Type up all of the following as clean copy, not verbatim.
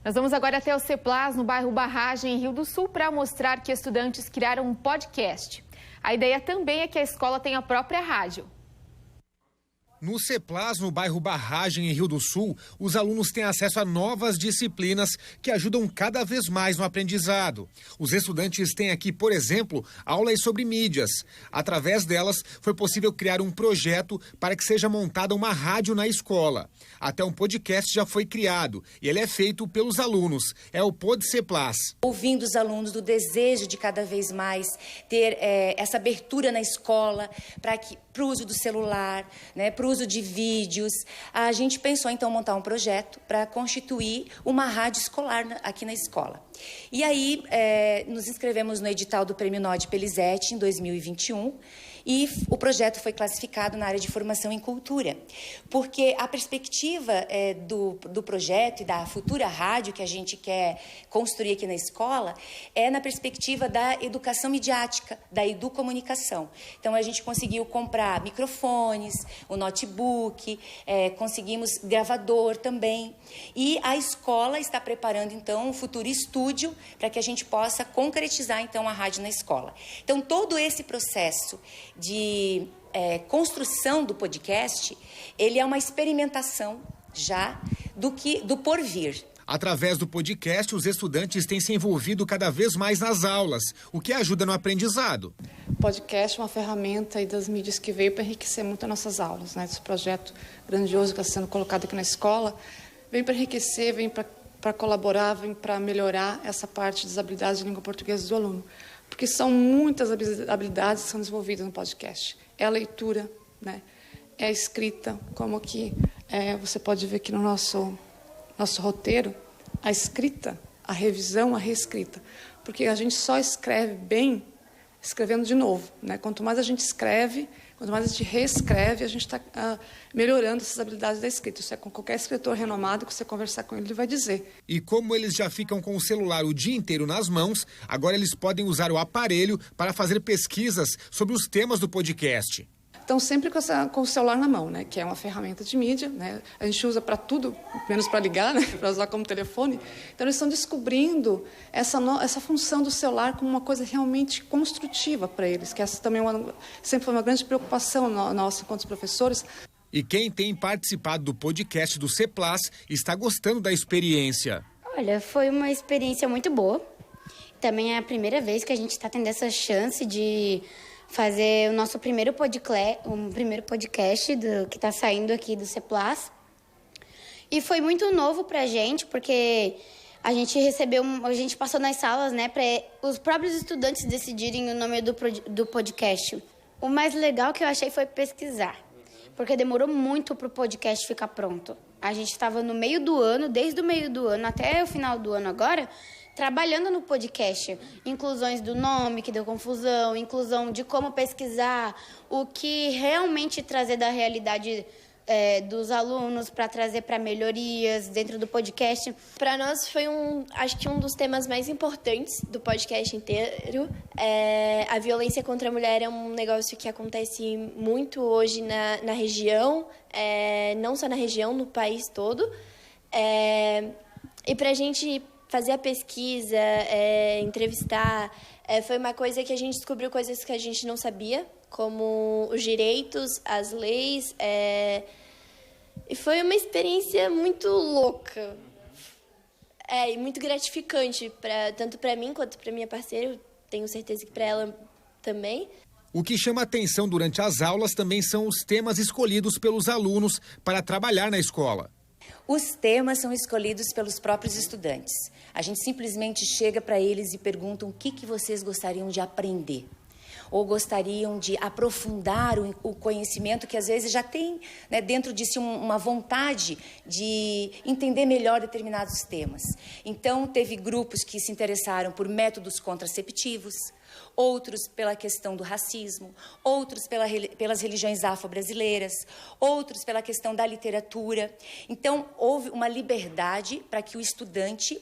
Nós vamos agora até o CEPLAS, no bairro Barragem, em Rio do Sul, para mostrar que estudantes criaram um podcast. A ideia também é que a escola tenha a própria rádio. No CEPLAS, no bairro Barragem, em Rio do Sul, os alunos têm acesso a novas disciplinas que ajudam cada vez mais no aprendizado. Os estudantes têm aqui, por exemplo, aulas sobre mídias. Através delas, foi possível criar um projeto para que seja montada uma rádio na escola. Até um podcast já foi criado e ele é feito pelos alunos. É o Pod CEPLAS. Ouvindo os alunos do desejo de cada vez mais ter essa abertura na escola para o uso do celular, né, para o uso de vídeos, a gente pensou então montar um projeto para constituir uma rádio escolar aqui na escola. E aí nos inscrevemos no edital do Prêmio Nod Pelizete em 2021 e o projeto foi classificado na área de formação em cultura, porque a perspectiva do projeto e da futura rádio que a gente quer construir aqui na escola é na perspectiva da educação midiática, da educomunicação. Então a gente conseguiu comprar microfones, o notebook, conseguimos gravador também, e a escola está preparando então um futuro estúdio para que a gente possa concretizar então a rádio na escola. Então todo esse processo de construção do podcast, ele é uma experimentação já do porvir. Através do podcast, os estudantes têm se envolvido cada vez mais nas aulas, o que ajuda no aprendizado. O podcast é uma ferramenta aí das mídias que veio para enriquecer muito as nossas aulas, né? Esse projeto grandioso que está sendo colocado aqui na escola vem para enriquecer, vem para colaborar, vem para melhorar essa parte das habilidades de língua portuguesa do aluno. Porque são muitas habilidades que são desenvolvidas no podcast. É a leitura, né? É a escrita, como que você pode ver aqui no nosso roteiro, a escrita, a revisão, a reescrita. Porque a gente só escreve bem escrevendo de novo, né? Quanto mais a gente escreve, quanto mais a gente reescreve, a gente está melhorando essas habilidades da escrita. Isso é com qualquer escritor renomado que você conversar com ele vai dizer. E como eles já ficam com o celular o dia inteiro nas mãos, agora eles podem usar o aparelho para fazer pesquisas sobre os temas do podcast. Então, sempre com o celular na mão, né? Que é uma ferramenta de mídia, né? A gente usa para tudo, menos para ligar, né? Para usar como telefone. Então, eles estão descobrindo essa função do celular como uma coisa realmente construtiva para eles, que essa também sempre foi uma grande preocupação nossa enquanto professores. E quem tem participado do podcast do CEPLAS está gostando da experiência. Olha, foi uma experiência muito boa. Também é a primeira vez que a gente está tendo essa chance de fazer o nosso primeiro podcast que está saindo aqui do CEPLAS. E foi muito novo para a gente, porque a gente passou nas salas, né, para os próprios estudantes decidirem o nome do podcast. O mais legal que eu achei foi pesquisar, porque demorou muito para o podcast ficar pronto. A gente estava no meio do ano, desde o meio do ano até o final do ano agora, trabalhando no podcast, inclusões do nome que deu confusão, inclusão de como pesquisar, o que realmente trazer da realidade dos alunos para trazer para melhorias dentro do podcast. Para nós foi acho que um dos temas mais importantes do podcast inteiro. A violência contra a mulher é um negócio que acontece muito hoje na região, não só na região, no país todo. E para a gente fazer a pesquisa, entrevistar, foi uma coisa que a gente descobriu coisas que a gente não sabia, como os direitos, as leis, e foi uma experiência muito louca, e muito gratificante, tanto para mim quanto para minha parceira, eu tenho certeza que para ela também. O que chama atenção durante as aulas também são os temas escolhidos pelos alunos para trabalhar na escola. Os temas são escolhidos pelos próprios estudantes. A gente simplesmente chega para eles e pergunta o que vocês gostariam de aprender. Ou gostariam de aprofundar o conhecimento que às vezes já tem, né, dentro de si uma vontade de entender melhor determinados temas. Então, teve grupos que se interessaram por métodos contraceptivos, outros pela questão do racismo, outros pelas religiões afro-brasileiras, outros pela questão da literatura. Então, houve uma liberdade para que o estudante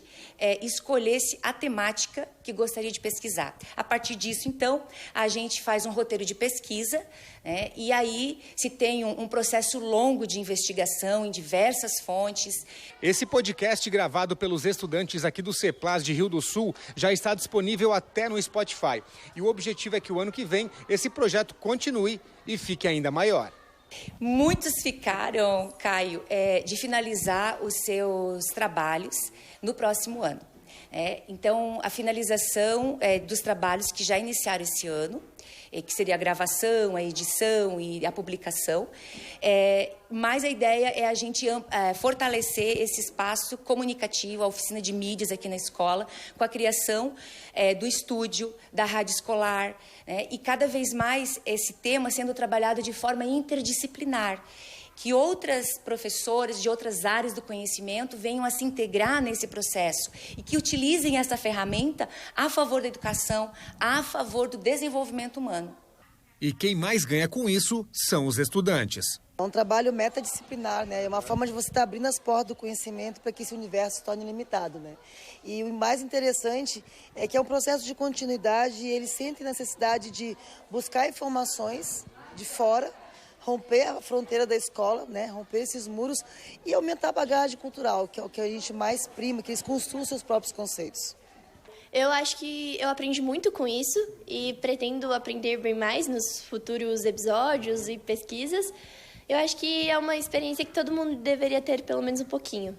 escolhesse a temática que gostaria de pesquisar. A partir disso, então, a gente faz um roteiro de pesquisa, né? E aí se tem um processo longo de investigação em diversas fontes. Esse podcast gravado pelos estudantes aqui do CEPLAS de Rio do Sul já está disponível até no Spotify. E o objetivo é que o ano que vem esse projeto continue e fique ainda maior. Muitos ficaram, Caio, de finalizar os seus trabalhos no próximo ano. Então, a finalização dos trabalhos que já iniciaram esse ano, que seria a gravação, a edição e a publicação. Mas a ideia é a gente fortalecer esse espaço comunicativo, a oficina de mídias aqui na escola, com a criação do estúdio, da rádio escolar, né? E cada vez mais esse tema sendo trabalhado de forma interdisciplinar, que outras professoras de outras áreas do conhecimento venham a se integrar nesse processo e que utilizem essa ferramenta a favor da educação, a favor do desenvolvimento humano. E quem mais ganha com isso são os estudantes. É um trabalho metadisciplinar, né? É uma forma de você estar abrindo as portas do conhecimento para que esse universo se torne ilimitado, né? E o mais interessante é que é um processo de continuidade e eles sentem necessidade de buscar informações de fora, romper a fronteira da escola, né? Romper esses muros e aumentar a bagagem cultural, que é o que a gente mais prima, que eles construam seus próprios conceitos. Eu acho que eu aprendi muito com isso e pretendo aprender bem mais nos futuros episódios e pesquisas. Eu acho que é uma experiência que todo mundo deveria ter pelo menos um pouquinho.